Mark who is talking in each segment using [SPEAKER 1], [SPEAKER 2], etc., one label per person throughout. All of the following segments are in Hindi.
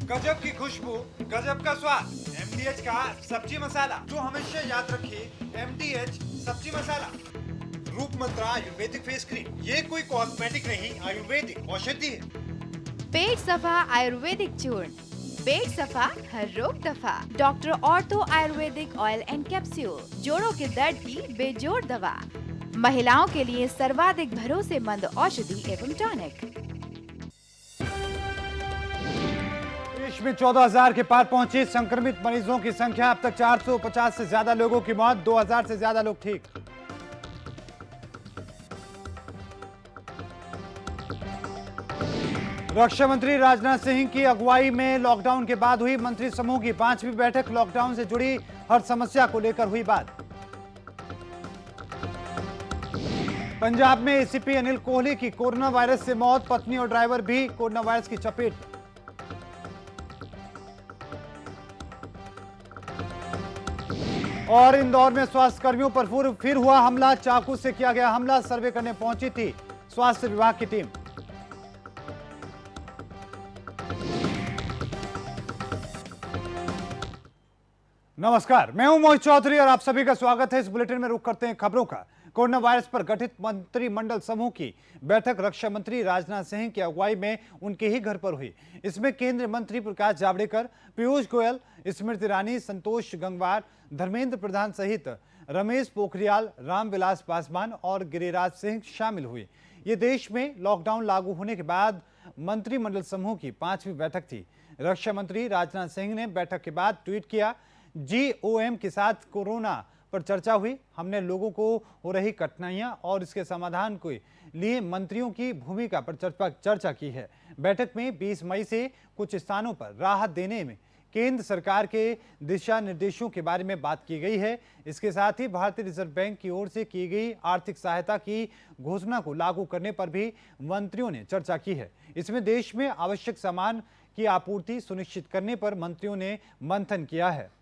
[SPEAKER 1] गजब की खुशबू, गजब का स्वाद, एमडीएच का सब्जी मसाला, जो हमेशा याद रखिए, एमडीएच सब्जी मसाला। रूप मंत्रा आयुर्वेदिक फेस क्रीम, ये कोई कॉस्मेटिक नहीं, आयुर्वेदिक औषधि है।
[SPEAKER 2] पेट सफा आयुर्वेदिक चूर्ण, पेट सफा हर रोग दफा। Doctor ortho Ayurvedic oil and capsule, जोड़ों के दर्द की बेजोड़ दवा। महिलाओं के लिए सर्वाधिक भरोसेमंद औषधि एवं टॉनिक।
[SPEAKER 3] देश में 14,000 के पार पहुंची संक्रमित मरीजों की संख्या। अब तक 450 से ज्यादा लोगों की मौत, 2,000 से ज्यादा लोग ठीक। रक्षा मंत्री राजनाथ सिंह की अगुवाई में लॉकडाउन के बाद हुई मंत्री समूह की 5वीं बैठक। लॉकडाउन से जुड़ी हर समस्या को लेकर हुई बात। पंजाब में एसीपी अनिल कोहली की कोरोना वायरस से मौत, पत्नी और ड्राइवर भी कोरोना वायरस की चपेट में। और इंदौर में स्वास्थ्य कर्मियों पर फिर हुआ हमला, चाकू से किया गया हमला। सर्वे करने पहुंची थी स्वास्थ्य विभाग की टीम। नमस्कार, मैं हूं मोहित चौधरी और आप सभी का स्वागत है। इस बुलेटिन में रुख करते हैं खबरों का। कोरोना वायरस पर गठित मंत्रिमंडल समूह की बैठक रक्षा मंत्री राजनाथ सिंह की अगुवाई में उनके ही घर पर हुई। इसमें केंद्रीय मंत्री प्रकाश जावड़ेकर, पीयूष गोयल, स्मृति ईरानी, संतोष गंगवार, धर्मेंद्र प्रधान सहित रमेश पोखरियाल, रामविलास पासवान और गिरिराज सिंह शामिल हुए। ये देश में लॉकडाउन लागू होने के बाद मंत्रिमंडल समूह की 5वीं बैठक थी। रक्षा मंत्री राजनाथ सिंह ने बैठक के बाद ट्वीट किया, जीओएम के साथ कोरोना पर चर्चा हुई। हमने लोगों को हो रही कठिनाइयां और इसके समाधान के लिए मंत्रियों की भूमिका पर चर्चा की है। बैठक में 20 मई से कुछ स्थानों पर राहत देने में केंद्र सरकार के दिशा निर्देशों के बारे में बात की गई है। इसके साथ ही भारतीय रिजर्व बैंक की ओर से की गई आर्थिक सहायता की घोषणा को लागू करने पर भी मंत्रियों ने चर्चा की है। इसमें देश में आवश्यक सामान की आपूर्ति सुनिश्चित करने पर मंत्रियों ने मंथन किया है।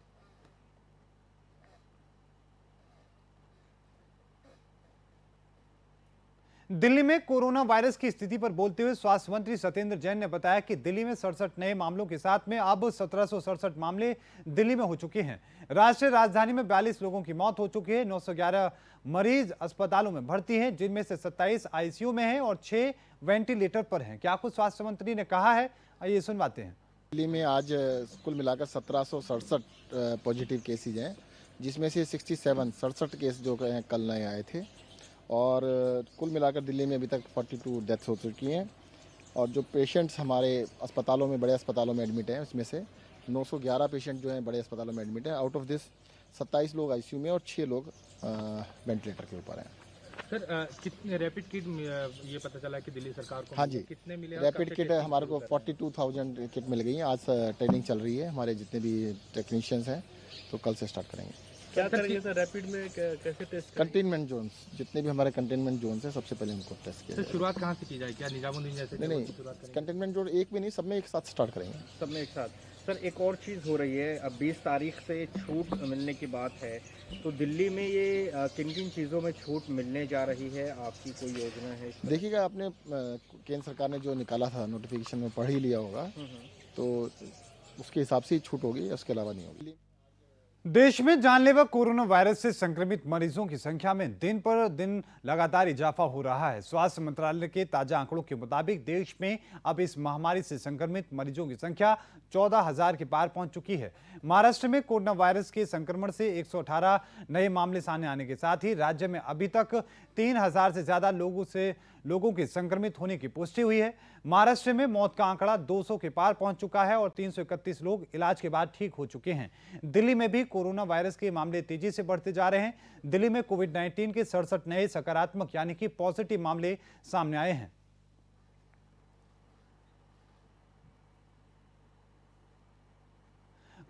[SPEAKER 3] दिल्ली में कोरोना वायरस की स्थिति पर बोलते हुए स्वास्थ्य मंत्री सत्येंद्र जैन ने बताया कि दिल्ली में 67 नए मामलों के साथ में अब 1767 मामले दिल्ली में हो चुके हैं। राष्ट्रीय राजधानी में 42 लोगों की मौत हो चुकी है। 911 मरीज अस्पतालों में भर्ती हैं, जिनमें से 27 आईसीयू में हैं और 6 वेंटिलेटर पर हैं। क्या कुछ स्वास्थ्य मंत्री ने कहा है, आइए सुनवाते हैं।
[SPEAKER 4] दिल्ली में आज कुल मिलाकर 1767 पॉजिटिव केसेज हैं, जिसमें से 67 केस जो हैं कल नए आए थे। और कुल मिलाकर दिल्ली में अभी तक 42 डेथ्स हो चुकी हैं। और जो पेशेंट्स हमारे अस्पतालों में, बड़े अस्पतालों में एडमिट हैं, उसमें से 911 पेशेंट जो हैं बड़े अस्पतालों में एडमिट हैं। आउट ऑफ दिस 27 लोग आईसीयू में और 6 लोग वेंटिलेटर के ऊपर हैं।
[SPEAKER 5] सर, कितने रैपिड किट ये पता चला कि दिल्ली सरकार को
[SPEAKER 4] हाँ जी,
[SPEAKER 5] कितने मिले?
[SPEAKER 4] रैपिड किट हमारे को 42,000 किट मिल गई हैं। आज ट्रेनिंग चल रही है, हमारे जितने भी टेक्नीशियंस हैं, तो कल से स्टार्ट करेंगे।
[SPEAKER 5] क्या करेंगे सर? रैपिड में कैसे टेस्ट?
[SPEAKER 4] कंटेनमेंट जोन्स, जितने भी हमारे कंटेनमेंट जोन्स हैं, सबसे पहले उनको टेस्ट किया
[SPEAKER 5] सर,
[SPEAKER 4] जाएगा।
[SPEAKER 5] शुरुआत कहाँ से की जाए? क्या निजामुद्दीन जैसे
[SPEAKER 4] नहीं, कंटेनमेंट जोन एक भी नहीं, सब में एक साथ स्टार्ट करेंगे।
[SPEAKER 6] सब में एक साथ। सर, एक और चीज़ हो रही है, अब 20 तारीख से छूट मिलने की बात है, तो दिल्ली में ये किन किन चीज़ों में छूट मिलने जा रही है? आपकी कोई योजना है?
[SPEAKER 4] देखिएगा, आपने केंद्र सरकार ने जो निकाला था नोटिफिकेशन में पढ़ ही लिया होगा, तो उसके हिसाब से ही छूट होगी, उसके अलावा नहीं होगी।
[SPEAKER 3] देश में जानलेवा कोरोना वायरस से संक्रमित मरीजों की संख्या में दिन पर दिन लगातार इजाफा हो रहा है। स्वास्थ्य मंत्रालय के ताजा आंकड़ों के मुताबिक देश में अब इस महामारी से संक्रमित मरीजों की संख्या 14,000 के पार पहुंच चुकी है। महाराष्ट्र में कोरोना वायरस के संक्रमण से 118 नए मामले सामने आने के साथ ही राज्य में अभी तक 3,000 से ज्यादा लोगों के संक्रमित होने की पुष्टि हुई है। महाराष्ट्र में मौत का आंकड़ा 200 के पार पहुंच चुका है और 331 लोग इलाज के बाद ठीक हो चुके हैं। दिल्ली में भी कोरोना वायरस के मामले तेजी से बढ़ते जा रहे हैं। दिल्ली में कोविड-19 के 67 नए सकारात्मक यानी कि पॉजिटिव मामले सामने आए हैं।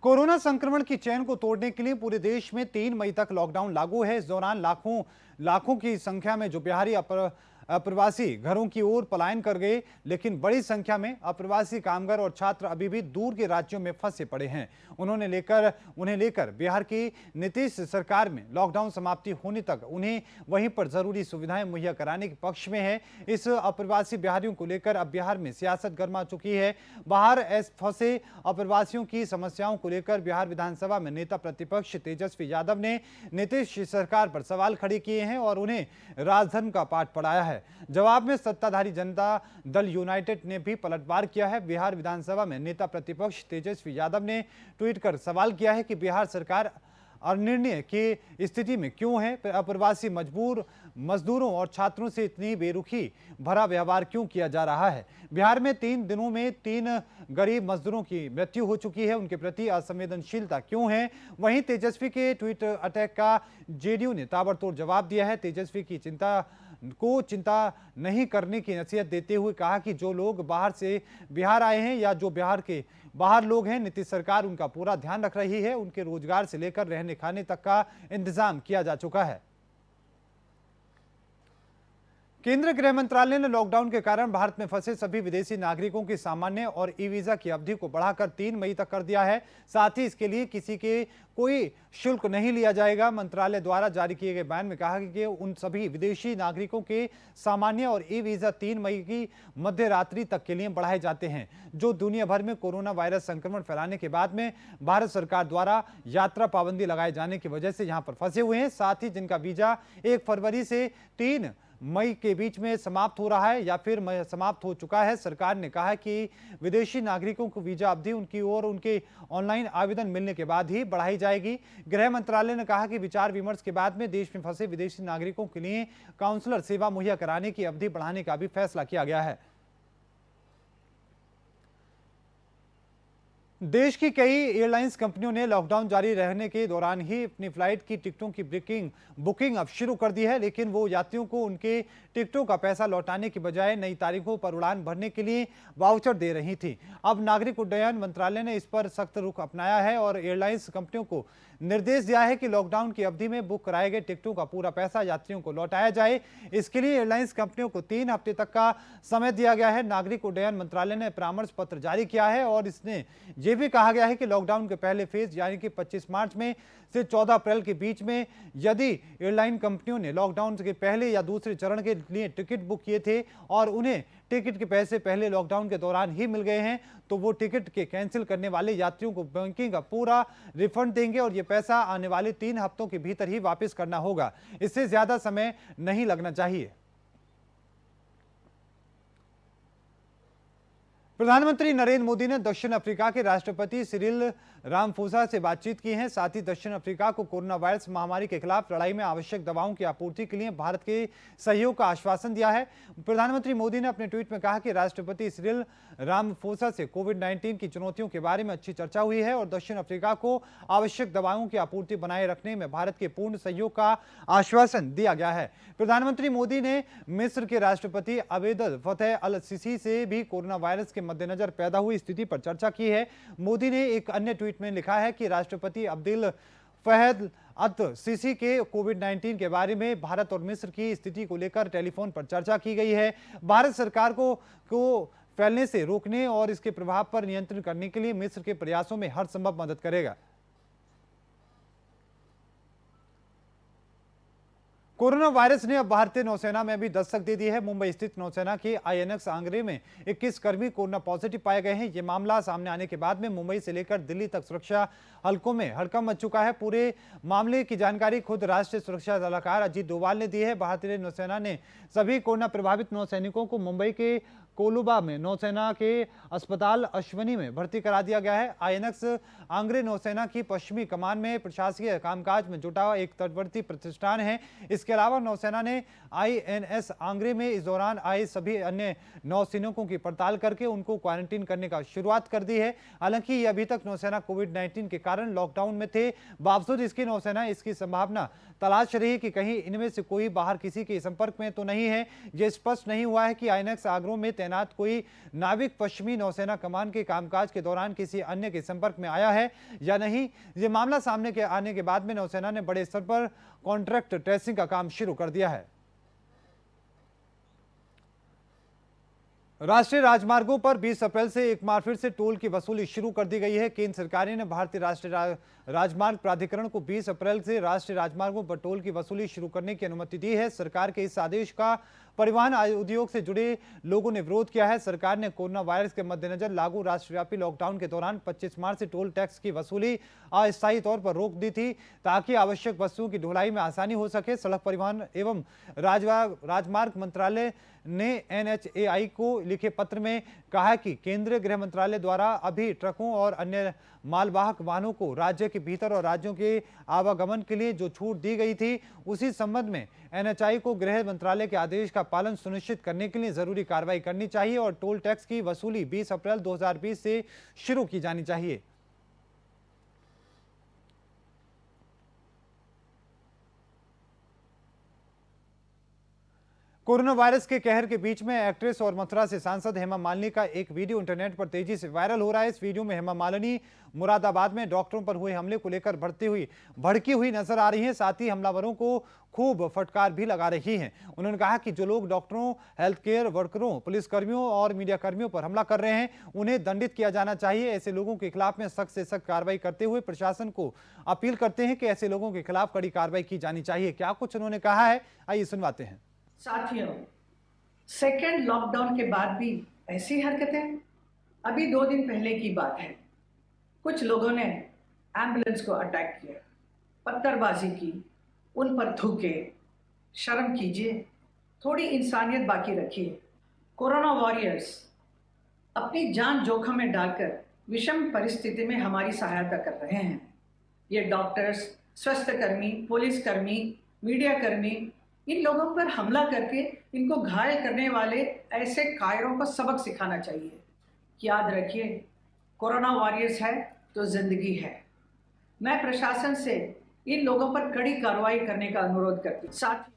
[SPEAKER 3] कोरोना संक्रमण की चेन को तोड़ने के लिए पूरे देश में 3 मई तक लॉकडाउन लागू है। इस दौरान लाखों की संख्या में जो बिहारी अप्रवासी घरों की ओर पलायन कर गए, लेकिन बड़ी संख्या में अप्रवासी कामगार और छात्र अभी भी दूर के राज्यों में फंसे पड़े हैं। उन्हें लेकर बिहार की नीतीश सरकार में लॉकडाउन समाप्ति होने तक उन्हें वहीं पर जरूरी सुविधाएं मुहैया कराने के पक्ष में है। इस अप्रवासी बिहारियों को लेकर अब बिहार में सियासत गर्मा चुकी है। बाहर फंसे अप्रवासियों की समस्याओं को लेकर बिहार विधानसभा में नेता प्रतिपक्ष तेजस्वी यादव ने नीतीश सरकार पर सवाल खड़े किए हैं और उन्हें राजधर्म का पाठ पढ़ाया है। जवाब में सत्ताधारी जनता दल यूनाइटेड ने भी पलटवार किया है। बिहार विधानसभा में नेता प्रतिपक्ष तेजस्वी यादव ने ट्वीट कर सवाल किया है कि बिहार सरकार अनिर्णय की स्थिति में क्यों है, अप्रवासी मजदूरों और छात्रों से इतनी बेरुखी भरा व्यवहार क्यों किया जा रहा है। बिहार में 3 दिनों में 3 गरीब मजदूरों की मृत्यु हो चुकी है, उनके प्रति असंवेदनशीलता क्यों है। वहीं तेजस्वी के ट्वीट अटैक का जेडीयू ने ताबड़तोड़ जवाब दिया है। तेजस्वी की चिंता नहीं करने की नसीहत देते हुए कहा कि जो लोग बाहर से बिहार आए हैं या जो बिहार के बाहर लोग हैं, नीतीश सरकार उनका पूरा ध्यान रख रही है। उनके रोजगार से लेकर रहने खाने तक का इंतजाम किया जा चुका है। केंद्रीय गृह मंत्रालय ने लॉकडाउन के कारण भारत में फंसे सभी विदेशी नागरिकों की सामान्य और ई वीजा की अवधि को बढ़ाकर 3 मई तक कर दिया है। साथ ही इसके लिए किसी के कोई शुल्क नहीं लिया जाएगा। मंत्रालय द्वारा जारी किए गए बयान में कहा कि उन सभी विदेशी नागरिकों के सामान्य और ई वीजा 3 मई की मध्य रात्रि तक के लिए बढ़ाए जाते हैं, जो दुनिया भर में कोरोना वायरस संक्रमण फैलाने के बाद में भारत सरकार द्वारा यात्रा पाबंदी लगाए जाने की वजह से यहां पर फंसे हुए हैं। साथ ही जिनका वीजा 1 फरवरी से 3 मई के बीच में समाप्त हो रहा है या फिर समाप्त हो चुका है। सरकार ने कहा कि विदेशी नागरिकों को वीजा अवधि उनकी ओर उनके ऑनलाइन आवेदन मिलने के बाद ही बढ़ाई जाएगी। गृह मंत्रालय ने कहा कि विचार विमर्श के बाद में देश में फंसे विदेशी नागरिकों के लिए काउंसलर सेवा मुहैया कराने की अवधि बढ़ाने का भी फैसला किया गया है। देश की कई एयरलाइंस कंपनियों ने लॉकडाउन जारी रहने के दौरान ही अपनी फ्लाइट की टिकटों की बुकिंग अब शुरू कर दी है, लेकिन वो यात्रियों को उनके टिकटों का पैसा लौटाने की बजाय नई तारीखों पर उड़ान भरने के लिए वाउचर दे रही थी। अब नागरिक उड्डयन मंत्रालय ने इस पर सख्त रुख अपनाया है और एयरलाइंस कंपनियों को निर्देश दिया है कि लॉकडाउन की अवधि में बुक कराए गए टिकटों का पूरा पैसा यात्रियों को लौटाया जाए। इसके लिए एयरलाइंस कंपनियों को 3 हफ्ते तक का समय दिया गया है। नागरिक उड्डयन मंत्रालय ने परामर्श पत्र जारी किया है और इसने यह भी कहा गया है कि लॉकडाउन के पहले फेज यानी कि 25 मार्च में से 14 अप्रैल के बीच में यदि एयरलाइन कंपनियों ने लॉकडाउन के पहले या दूसरे चरण के लिए टिकट बुक किए थे और उन्हें टिकट के पैसे पहले लॉकडाउन के दौरान ही मिल गए हैं, तो वो टिकट के कैंसिल करने वाले यात्रियों को बैंकिंग का पूरा रिफंड देंगे और ये पैसा आने वाले 3 हफ्तों के भीतर ही वापस करना होगा। इससे ज्यादा समय नहीं लगना चाहिए। प्रधानमंत्री नरेंद्र मोदी ने दक्षिण अफ्रीका के राष्ट्रपति सिरिल रामाफोसा से बातचीत की है। साथ ही दक्षिण अफ्रीका को कोरोना वायरस महामारी के खिलाफ लड़ाई में आवश्यक दवाओं की आपूर्ति के लिए भारत के सहयोग का आश्वासन दिया है। प्रधानमंत्री मोदी ने अपने ट्वीट में कहा कि राष्ट्रपति सिरिल रामाफोसा से कोविड-19 की चुनौतियों के बारे में अच्छी चर्चा हुई है और दक्षिण अफ्रीका को आवश्यक दवाओं की आपूर्ति बनाए रखने में भारत के पूर्ण सहयोग का आश्वासन दिया गया है। प्रधानमंत्री मोदी ने मिस्र के राष्ट्रपति अब्देल फतेह अल सीसी से भी कोरोना वायरस के मद्देनजर पैदा हुई स्थिति पर चर्चा की है। मोदी ने एक अन्य ट्वीट में लिखा है कि राष्ट्रपति अब्देल फतेह अल सीसी के कोविड-19 के बारे में भारत और मिस्र की स्थिति को लेकर टेलीफोन पर चर्चा की गई है। भारत सरकार को फैलने से रोकने और इसके प्रभाव पर नियंत्रण करने के लिए मिस्र के प्रयासों में हर संभव मदद करेगा। कोरोना वायरस ने अब भारतीय नौसेना में भी दस्तक दे दी है। मुंबई स्थित नौसेना के आईएनएस आंग्रे में 21 कर्मी कोरोना पॉजिटिव पाए गए हैं। यह मामला सामने आने के बाद में मुंबई से लेकर दिल्ली तक सुरक्षा हलकों में हड़कंप मच चुका है। पूरे मामले की जानकारी खुद राष्ट्रीय सुरक्षा सलाहकार अजीत डोभाल ने दी है। भारतीय नौसेना ने सभी कोरोना प्रभावित नौसैनिकों को मुंबई के कोलुबा में नौसेना के अस्पताल अश्वनी में भर्ती करा दिया गया है। आईएनएस आंग्रे नौसेना की पश्चिमी कमान में प्रशासकीय कामकाज में जुटा एक तटवर्ती प्रतिष्ठान है। इसके अलावा नौसेना ने आईएनएस आंग्रे में इस दौरान आए सभी अन्य नौसैनिकों की पड़ताल करके उनको क्वारंटीन करने का शुरुआत कर दी है। हालांकि ये अभी तक नौसेना कोविड-19 के कारण लॉकडाउन में थे। बावजूद इसकी नौसेना इसकी संभावना तलाश रही कि कहीं इनमें से कोई बाहर किसी के संपर्क में तो नहीं है। यह स्पष्ट नहीं हुआ है कि आईएनएस आंग्रे में तैनात कोई नाविक पश्चिमी नौसेना कमान के कामकाज के दौरान किसी अन्य के संपर्क में आया है या नहीं। यह मामला सामने के आने के बाद में नौसेना ने बड़े स्तर पर कॉन्ट्रैक्ट ट्रेसिंग का काम शुरू कर दिया है। राष्ट्रीय राजमार्गों पर 20 अप्रैल से एक बार फिर से टोल की वसूली शुरू कर दी गई है। केंद्र सरकार ने भारतीय राष्ट्रीय राजमार्ग प्राधिकरण को 20 अप्रैल से राष्ट्रीय राजमार्गों पर टोल की वसूली शुरू करने की अनुमति दी है। सरकार के इस आदेश का परिवहन उद्योग से जुड़े लोगों ने विरोध किया है। सरकार ने कोरोना वायरस के मद्देनजर लागू राष्ट्रव्यापी लॉकडाउन के दौरान 25 मार्च से टोल टैक्स की वसूली अस्थायी तौर पर रोक दी थी, ताकि आवश्यक वस्तुओं की ढुलाई में आसानी हो सके। सड़क परिवहन एवं राजमार्ग मंत्रालय ने NHAI को लिखे पत्र में कहा कि केंद्रीय गृह मंत्रालय द्वारा अभी ट्रकों और अन्य मालवाहक वाहनों को राज्य के भीतर और राज्यों के आवागमन के लिए जो छूट दी गई थी, उसी संबंध में NHAI को गृह मंत्रालय के आदेश का पालन सुनिश्चित करने के लिए जरूरी कार्रवाई करनी चाहिए और टोल टैक्स की वसूली 20 अप्रैल 2020 से शुरू की जानी चाहिए। कोरोना वायरस के कहर के बीच में एक्ट्रेस और मथुरा से सांसद हेमा मालिनी का एक वीडियो इंटरनेट पर तेजी से वायरल हो रहा है। इस वीडियो में हेमा मालिनी मुरादाबाद में डॉक्टरों पर हुए हमले को लेकर भड़की हुई नजर आ रही हैं। साथ ही हमलावरों को खूब फटकार भी लगा रही हैं। उन्होंने कहा कि जो लोग डॉक्टरों, हेल्थ केयर वर्करों, पुलिसकर्मियों और मीडिया कर्मियों पर हमला कर रहे हैं, उन्हें दंडित किया जाना चाहिए। ऐसे लोगों के खिलाफ में सख्त से सख्त कार्रवाई करते हुए प्रशासन को अपील करते हैं कि ऐसे लोगों के खिलाफ कड़ी कार्रवाई की जानी चाहिए। क्या कुछ उन्होंने कहा है, आइए सुनवाते हैं।
[SPEAKER 7] साथियों, सेकेंड लॉकडाउन के बाद भी ऐसी हरकतें। अभी 2 दिन पहले की बात है, कुछ लोगों ने एम्बुलेंस को अटैक किया, पत्थरबाजी की, उन पर थूके। शर्म कीजिए, थोड़ी इंसानियत बाकी रखिए। कोरोना वॉरियर्स अपनी जान जोखिम में डालकर विषम परिस्थिति में हमारी सहायता कर रहे हैं। ये डॉक्टर्स, स्वास्थ्यकर्मी, पुलिसकर्मी, मीडिया कर्मी, इन लोगों पर हमला करके इनको घायल करने वाले ऐसे कायरों को सबक सिखाना चाहिए। याद रखिए, कोरोना वॉरियर्स है तो जिंदगी है। मैं प्रशासन से इन लोगों पर कड़ी कार्रवाई करने का अनुरोध करती हूँ। साथ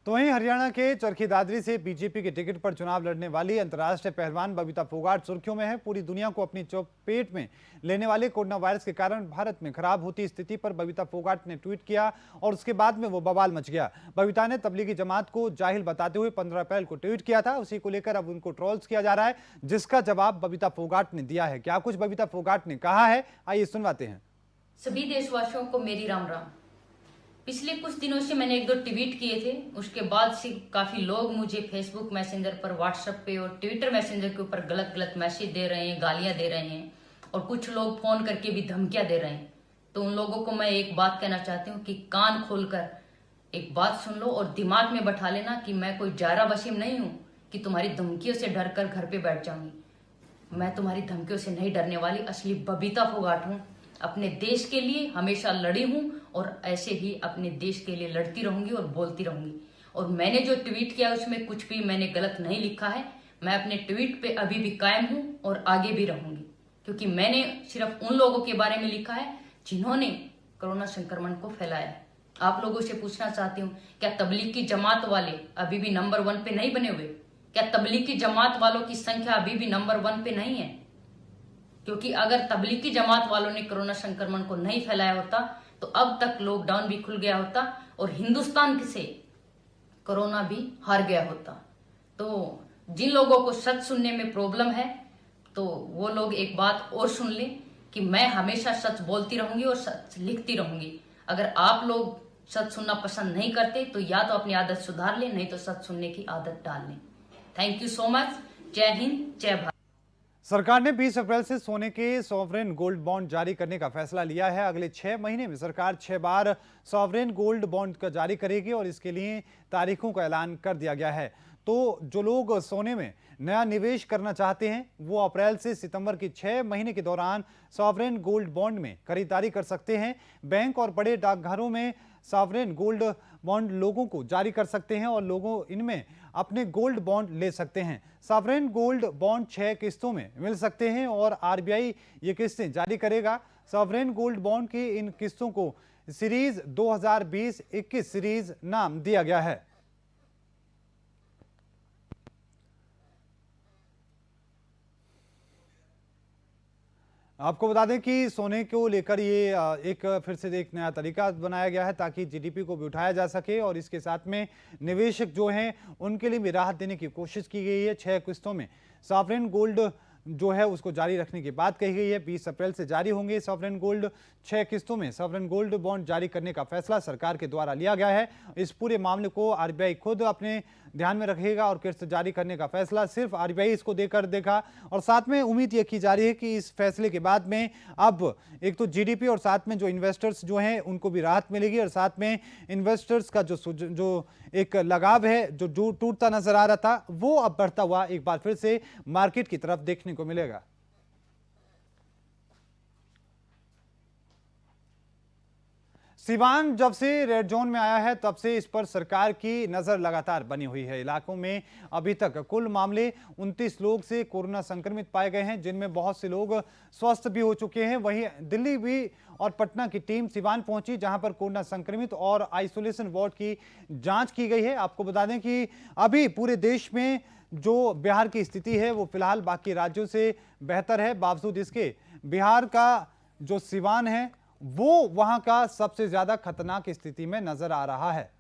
[SPEAKER 3] तो वहीं हरियाणा के चरखी दादरी से बीजेपी के टिकट पर चुनाव लड़ने वाली अंतर्राष्ट्रीय पहलवान बबीता फोगाट सुर्खियों में है। पूरी दुनिया को अपनी चपेट में लेने वाले कोरोना वायरस के कारण भारत में खराब होती स्थिति पर बबीता फोगाट ने ट्वीट किया और उसके बाद में वो बवाल मच गया। बबीता ने तबलीगी जमात को जाहिल बताते हुए 15 अप्रैल को ट्वीट किया था। उसी को लेकर अब उनको ट्रोल्स किया जा रहा है, जिसका जवाब बबीता फोगाट ने दिया है। क्या कुछ बबीता फोगाट ने कहा है, आइए सुनवाते हैं।
[SPEAKER 8] सभी देशवासियों को मेरी राम राम। पिछले कुछ दिनों से मैंने 1-2 ट्वीट किए थे, उसके बाद से काफी लोग मुझे फेसबुक मैसेंजर पर, व्हाट्सएप पे और ट्विटर मैसेंजर के ऊपर गलत गलत मैसेज दे रहे हैं, गालियां दे रहे हैं और कुछ लोग फोन करके भी धमकियां दे रहे हैं। तो उन लोगों को मैं एक बात कहना चाहती हूँ कि कान खोलकर एक बात सुन लो और दिमाग में बैठा लेना कि मैं कोई जारा वसीम नहीं हूँ कि तुम्हारी धमकियों से डर कर घर पे बैठ जाऊंगी। मैं तुम्हारी धमकियों से नहीं डरने वाली, असली बबीता फोगाट हूँ। अपने देश के लिए हमेशा लड़ी हूं और ऐसे ही अपने देश के लिए लड़ती रहूंगी और बोलती रहूंगी। और मैंने जो ट्वीट किया उसमें कुछ भी मैंने गलत नहीं लिखा है। मैं अपने ट्वीट पे अभी भी कायम हूं और आगे भी रहूंगी, क्योंकि मैंने सिर्फ उन लोगों के बारे में लिखा है जिन्होंने कोरोना संक्रमण को फैलाया है। आप लोगों से पूछना चाहती हूँ, क्या तबलीग की जमात वाले अभी भी नंबर 1 पे नहीं बने हुए? क्या तबलीग की जमात वालों की संख्या अभी भी नंबर 1 पे नहीं है? क्योंकि अगर तबलीगी जमात वालों ने कोरोना संक्रमण को नहीं फैलाया होता तो अब तक लॉकडाउन भी खुल गया होता और हिंदुस्तान से कोरोना भी हार गया होता। तो जिन लोगों को सच सुनने में प्रॉब्लम है तो वो लोग एक बात और सुन लें कि मैं हमेशा सच बोलती रहूंगी और सच लिखती रहूंगी। अगर आप लोग सच सुनना पसंद नहीं करते तो या तो अपनी आदत सुधार लें, नहीं तो सच सुनने की आदत डाल लें। Thank you so much. जय हिंद, जय भारत।
[SPEAKER 3] सरकार ने 20 अप्रैल से सोने के सॉवरेन गोल्ड बॉन्ड जारी करने का फैसला लिया है। अगले 6 महीने में सरकार 6 बार सॉवरेन गोल्ड बॉन्ड का जारी करेगी और इसके लिए तारीखों का ऐलान कर दिया गया है। तो जो लोग सोने में नया निवेश करना चाहते हैं वो अप्रैल से सितंबर के 6 महीने के दौरान सॉवरेन गोल्ड बॉन्ड में खरीदारी कर सकते हैं। बैंक और बड़े डाकघरों में सॉवरेन गोल्ड बॉन्ड लोगों को जारी कर सकते हैं और लोगों इनमें अपने गोल्ड बॉन्ड ले सकते हैं। सॉवरेन गोल्ड बॉन्ड 6 किस्तों में मिल सकते हैं और आरबीआई ये किस्तें जारी करेगा। सॉवरेन गोल्ड बॉन्ड की इन किस्तों को सीरीज 2020-21 सीरीज नाम दिया गया है। आपको बता दें कि सोने को लेकर ये एक फिर से एक नया तरीका बनाया गया है ताकि जीडीपी को भी उठाया जा सके और इसके साथ में निवेशक जो हैं उनके लिए भी राहत देने की कोशिश की गई है। 6 किस्तों में सॉवरेन गोल्ड जो है उसको जारी रखने की बात कही गई है। 20 अप्रैल से जारी होंगे सॉवरेन गोल्ड। 6 किस्तों में सॉवरेन गोल्ड बॉन्ड जारी करने का फैसला सरकार के द्वारा लिया गया है। इस पूरे मामले को आरबीआई खुद अपने ध्यान में रखेगा और किस्त जारी करने का फैसला सिर्फ आरबीआई इसको देगा। और साथ में उम्मीद ये की जा रही है कि इस फैसले के बाद में अब एक तो जीडीपी और साथ में जो इन्वेस्टर्स जो हैं उनको भी राहत मिलेगी और साथ में इन्वेस्टर्स का जो एक लगाव है जो टूटता नजर आ रहा था वो अब बढ़ता हुआ एक बार फिर से मार्केट की तरफ देखने को मिलेगा। सिवान जब से रेड जोन में आया है तब से इस पर सरकार की नजर लगातार बनी हुई है। इलाकों में अभी तक कुल मामले 29 लोग से कोरोना संक्रमित पाए गए हैं, जिनमें बहुत से लोग स्वस्थ भी हो चुके हैं। वहीं दिल्ली भी और पटना की टीम सिवान पहुंची, जहां पर कोरोना संक्रमित और आइसोलेशन वार्ड की जांच की गई है। आपको बता दें कि अभी पूरे देश में जो बिहार की स्थिति है वो फिलहाल बाकी राज्यों से बेहतर है। बावजूद इसके बिहार का जो सिवान है वो वहां का सबसे ज्यादा खतरनाक स्थिति में नजर आ रहा है।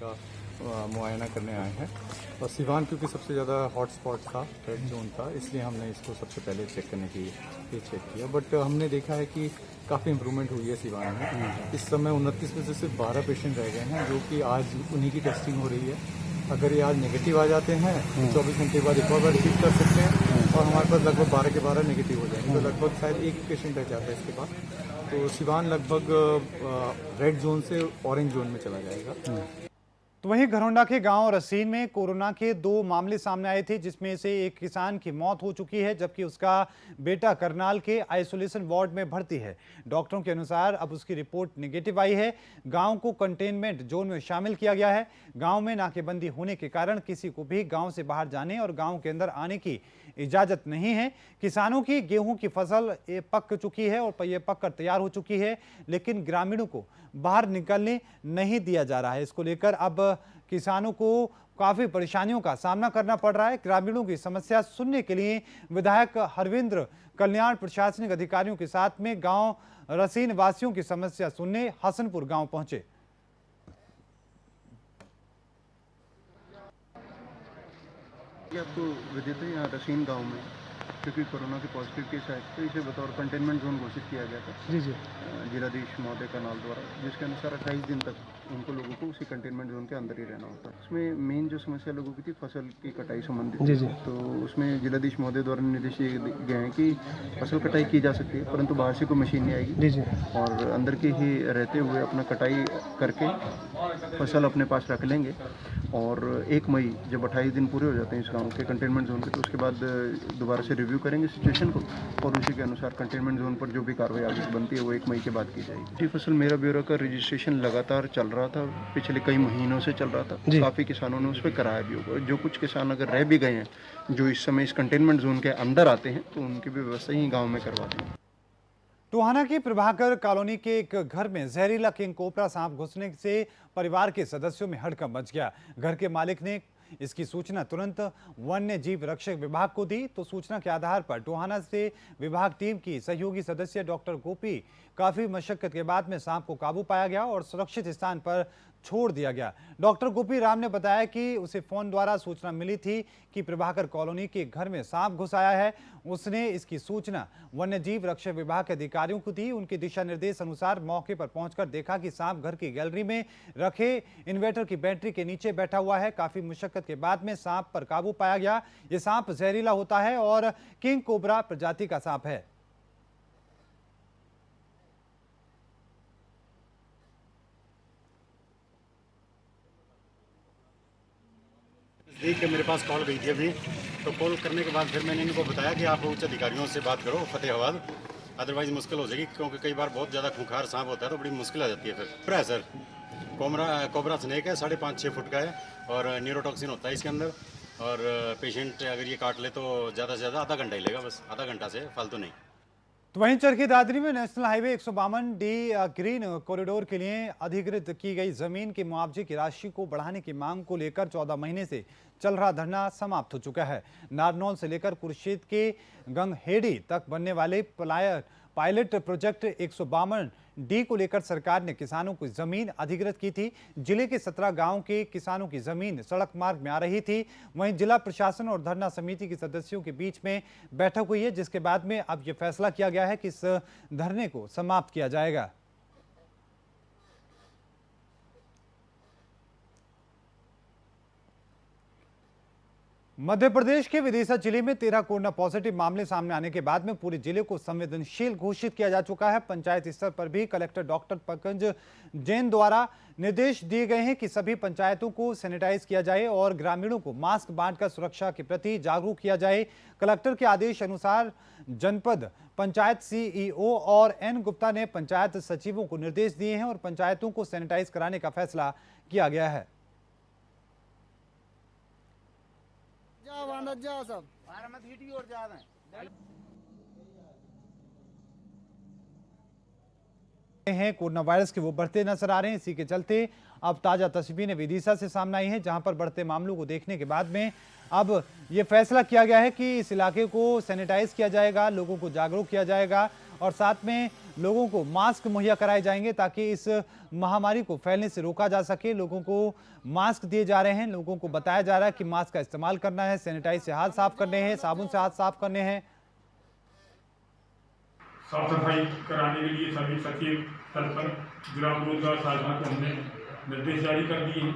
[SPEAKER 9] का मुआयना करने आए हैं और सिवान क्योंकि सबसे ज़्यादा हॉटस्पॉट था, रेड जोन था, इसलिए हमने इसको सबसे पहले चेक करने की ये चेक किया। बट हमने देखा है कि काफ़ी इम्प्रूवमेंट हुई है सिवान में। इस समय 29 में से सिर्फ 12 पेशेंट रह गए हैं, जो कि आज उन्हीं की टेस्टिंग हो रही है। अगर ये आज नेगेटिव आ जाते हैं तो 24 घंटे बाद एक और बार रिपीट कर सकते हैं और हमारे पास लगभग 12 के 12 नेगेटिव हो जाएंगे, तो लगभग शायद एक पेशेंट रह जाता है इसके बाद। तो सिवान लगभग रेड जोन से ऑरेंज जोन में चला जाएगा।
[SPEAKER 3] तो वहीं घरौंडा के गांव रसीन में कोरोना के 2 मामले सामने आए थे, जिसमें से एक किसान की मौत हो चुकी है जबकि उसका बेटा करनाल के आइसोलेशन वार्ड में भर्ती है। डॉक्टरों के अनुसार अब उसकी रिपोर्ट नेगेटिव आई है। गांव को कंटेनमेंट जोन में शामिल किया गया है। गांव में नाकेबंदी होने के कारण किसी को भी गांव से बाहर जाने और गांव के अंदर आने की इजाजत नहीं है। किसानों की गेहूं की फसल पक चुकी है और ये पक कर तैयार हो चुकी है, लेकिन ग्रामीणों को बाहर निकलने नहीं दिया जा रहा है। इसको लेकर अब किसानों को काफी परेशानियों का सामना करना पड़ रहा है। ग्रामीणों की समस्या सुनने के लिए विधायक हरविंद्र कल्याण प्रशासनिक अधिकारियों के साथ में गांव रसीन वासियों की समस्या सुनने हसनपुर गांव पहुंचे।
[SPEAKER 10] आपको विदित है यहाँ रसीन गांव में क्योंकि कोरोना के पॉजिटिव केस आए तो इसे बतौर कंटेनमेंट जोन घोषित किया गया था जिलाधीश महोदय करनाल द्वारा, जिसके अनुसार 28 दिन तक उनको लोगों को उसी कंटेनमेंट जोन के अंदर ही रहना होता है। उसमें मेन जो समस्या लोगों की थी फसल की कटाई संबंधित, तो उसमें जिलाधीश महोदय द्वारा निर्देश दिए गए हैं कि फसल कटाई की जा सकती है, परंतु बाहर से कोई मशीन नहीं आएगी और अंदर के ही रहते हुए अपना कटाई करके फसल अपने पास रख लेंगे। और 1 मई जब 28 दिन पूरे हो जाते हैं इस गाँव के कंटेनमेंट जोन के, तो उसके बाद दोबारा से रिव्यू करेंगे सिचुएशन को और उसी के अनुसार कंटेनमेंट जोन पर जो भी कार्रवाई आगे से बनती है वो 1 मई के बाद की जाएगी। फसल मेरा ब्यूरो का रजिस्ट्रेशन लगातार चल रहा था, पिछले कई महीनों से चल रहा था। काफ़ी किसानों ने उस पर कराया भी होगा। जो कुछ किसान अगर रह भी गए हैं जो इस समय इस कंटेनमेंट जोन के अंदर आते हैं तो उनकी भी व्यवस्था ही गाँव में करवा देंगे।
[SPEAKER 3] टोहाना की प्रभाकर कॉलोनी के एक घर में जहरीला किंग कोबरा सांप घुसने से परिवार के सदस्यों में हड़कंप मच गया। घर के मालिक ने इसकी सूचना तुरंत वन्य जीव रक्षक विभाग को दी, तो सूचना के आधार पर टोहाना से विभाग टीम की सहयोगी सदस्य डॉक्टर गोपी काफी मशक्कत के बाद में सांप को काबू पाया गया और सुरक्षित स्थान पर छोड़ दिया गया। डॉक्टर गोपी राम ने बताया कि उसे फोन द्वारा सूचना मिली थी कि प्रभाकर कॉलोनी के घर में सांप घुस आया है। उसने इसकी सूचना वन्य जीव रक्षक विभाग के अधिकारियों को दी। उनके दिशा निर्देश अनुसार मौके पर पहुंचकर देखा कि सांप घर की गैलरी में रखे इन्वर्टर की बैटरी के नीचे बैठा हुआ है। काफी मुशक्कत के बाद में सांप पर काबू पाया गया। ये सांप जहरीला होता है और किंग कोबरा प्रजाति का सांप है।
[SPEAKER 11] देख के मेरे पास कॉल गई थी अभी, तो कॉल करने के बाद फिर मैंने इनको बताया कि आप उच्च अधिकारियों से बात करो फतेहाबाद, अदरवाइज मुश्किल हो जाएगी क्योंकि कई बार बहुत ज़्यादा खूंखार सांप होता है तो बड़ी मुश्किल आ जाती है। फिर है सर कोबरा स्नेक है, 5.5-6 फुट का है और न्यूरोटॉक्सिन होता है इसके अंदर। और पेशेंट अगर ये काट ले तो ज़्यादा से ज़्यादा आधा घंटा ही लेगा, बस आधा घंटा से फालतू नहीं।
[SPEAKER 3] तो वहीं चरखी दादरी में national highway 152 D green corridor के लिए अधिकृत की गई जमीन के मुआवजे की राशि को बढ़ाने की मांग को लेकर 14 महीने से चल रहा धरना समाप्त हो चुका है। नारनौल से लेकर कुरुक्षेत्र के गंगहेड़ी तक बनने वाले पायलट प्रोजेक्ट 152 डी को लेकर सरकार ने किसानों को जमीन अधिकृत की थी। जिले के 17 गांव के किसानों की जमीन सड़क मार्ग में आ रही थी। वहीं जिला प्रशासन और धरना समिति के सदस्यों के बीच में बैठक हुई है, जिसके बाद में अब यह फैसला किया गया है कि इस धरने को समाप्त किया जाएगा। मध्य प्रदेश के विदिशा जिले में 13 कोरोना पॉजिटिव मामले सामने आने के बाद में पूरे जिले को संवेदनशील घोषित किया जा चुका है। पंचायत स्तर पर भी कलेक्टर डॉक्टर पंकज जैन द्वारा निर्देश दिए गए हैं कि सभी पंचायतों को सैनिटाइज किया जाए और ग्रामीणों को मास्क बांटकर सुरक्षा के प्रति जागरूक किया जाए। कलेक्टर के आदेश अनुसार जनपद पंचायत सीईओ और एन गुप्ता ने पंचायत सचिवों को निर्देश दिए हैं और पंचायतों को सैनिटाइज कराने का फैसला किया गया है। हैं कोरोना वायरस के वो बढ़ते नजर आ रहे हैं। इसी के चलते अब ताजा तस्वीरें विदिशा से सामने आई हैं, जहां पर बढ़ते मामलों को देखने के बाद में अब ये फैसला किया गया है कि इस इलाके को सैनिटाइज किया जाएगा, लोगों को जागरूक किया जाएगा और साथ में लोगों को मास्क मुहैया कराए जाएंगे ताकि इस महामारी को फैलने से रोका जा सके। लोगों को मास्क दिए जा रहे हैं, लोगों को बताया जा रहा है कि मास्क का इस्तेमाल करना है, सैनिटाइज से हाथ साफ करने हैं, साबुन से हाथ साफ करने हैं।
[SPEAKER 12] साफ सफाई कराने के लिए सभी सचिव स्तर पर ग्राम रोजगार साधना को हमने निर्देश जारी कर दिए हैं।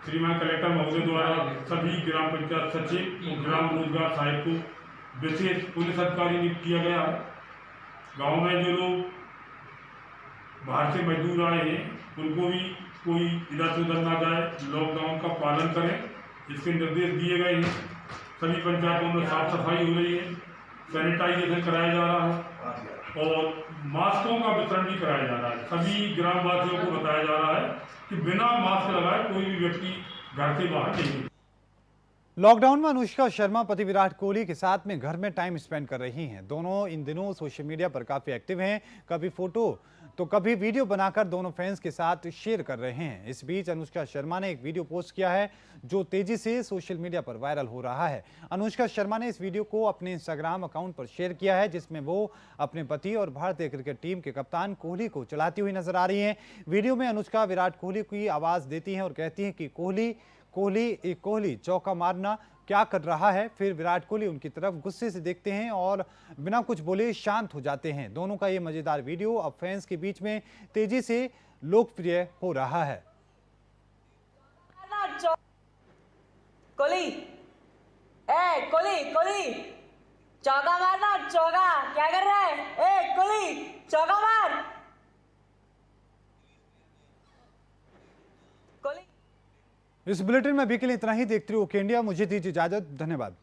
[SPEAKER 12] श्रीमान कलेक्टर महोदय द्वारा सभी ग्राम पंचायत सचिव और ग्राम रोजगार सहायक को विशेष पुलिस अधिकारी नियुक्त किया गया है। गांव में जो लोग बाहर से मजदूर आए हैं उनको भी कोई इधर से उधर ना जाए, लॉकडाउन का पालन करें, इसके निर्देश दिए गए हैं। सभी पंचायतों में साफ सफाई हो रही है, सैनिटाइजेशन कराया जा रहा है और मास्कों का वितरण भी कराया जा रहा है। सभी ग्रामवासियों को बताया जा रहा है कि बिना मास्क लगाए कोई भी व्यक्ति घर से बाहर नहीं।
[SPEAKER 3] लॉकडाउन में अनुष्का शर्मा पति विराट कोहली के साथ में घर में टाइम स्पेंड कर रही हैं। दोनों इन दिनों सोशल मीडिया पर काफी एक्टिव हैं, कभी फोटो तो कभी वीडियो बनाकर दोनों फैंस के साथ शेयर कर रहे हैं। इस बीच अनुष्का शर्मा ने एक वीडियो पोस्ट किया है जो तेजी से सोशल मीडिया पर वायरल हो रहा है। अनुष्का शर्मा ने इस वीडियो को अपने इंस्टाग्राम अकाउंट पर शेयर किया है, जिसमें वो अपने पति और भारतीय क्रिकेट टीम के कप्तान कोहली को चलाती हुई नजर आ रही हैं। वीडियो में अनुष्का विराट कोहली की आवाज देती हैं और कहती हैं कि कोहली चौका मारना क्या कर रहा है। फिर विराट कोहली उनकी तरफ गुस्से से देखते हैं और बिना कुछ बोले शांत हो जाते हैं। दोनों का ये मजेदार वीडियो अब फैंस के बीच में तेजी से लोकप्रिय हो रहा है।
[SPEAKER 13] कोहली चौका मारना, चौका क्या कर रहा है? कोहली चौका मार।
[SPEAKER 3] इस बुलेटिन में अभी के लिए इतना ही। देखते रहिए ओके इंडिया। मुझे दीजिए इजाजत। धन्यवाद।